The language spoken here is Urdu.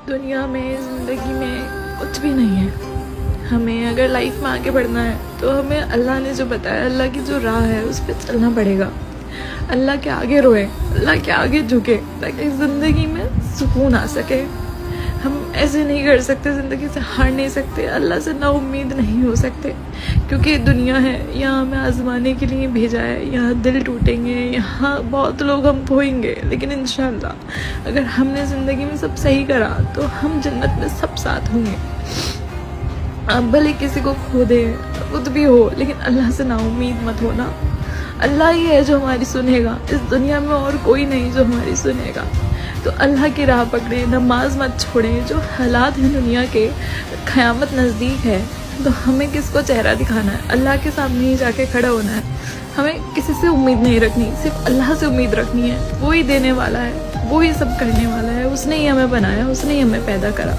دنیا میں زندگی میں کچھ بھی نہیں ہے. ہمیں اگر لائف میں آگے بڑھنا ہے تو ہمیں اللہ نے جو بتایا، اللہ کی جو راہ ہے اس پہ چلنا پڑے گا. اللہ کے آگے روئے، اللہ کے آگے جھکے تاکہ زندگی میں سکون آ سکے. ہم ایسے نہیں کر سکتے، زندگی سے ہار نہیں سکتے، اللہ سے نا امید نہیں ہو سکتے، کیونکہ یہ دنیا ہے، یہاں ہمیں آزمانے کے لیے بھیجا ہے. یہاں دل ٹوٹیں گے، یہاں بہت لوگ ہم کھوئیں گے، لیکن انشاءاللہ اگر ہم نے زندگی میں سب صحیح کرا تو ہم جنت میں سب ساتھ ہوں گے. آپ بھلے کسی کو کھو دے، خود بھی ہو، لیکن اللہ سے نا امید مت ہونا. اللہ ہی ہے جو ہماری سنے گا، اس دنیا میں اور کوئی نہیں جو ہماری سنے گا. تو اللہ کی راہ پکڑے، نماز مت چھوڑیں. جو حالات ہیں دنیا کے، قیامت نزدیک ہے تو ہمیں کس کو چہرہ دکھانا ہے؟ اللہ کے سامنے ہی جا کے کھڑا ہونا ہے. ہمیں کسی سے امید نہیں رکھنی، صرف اللہ سے امید رکھنی ہے. وہی دینے والا ہے، وہی سب کرنے والا ہے. اس نے ہی ہمیں بنایا، اس نے ہی ہمیں پیدا کرا.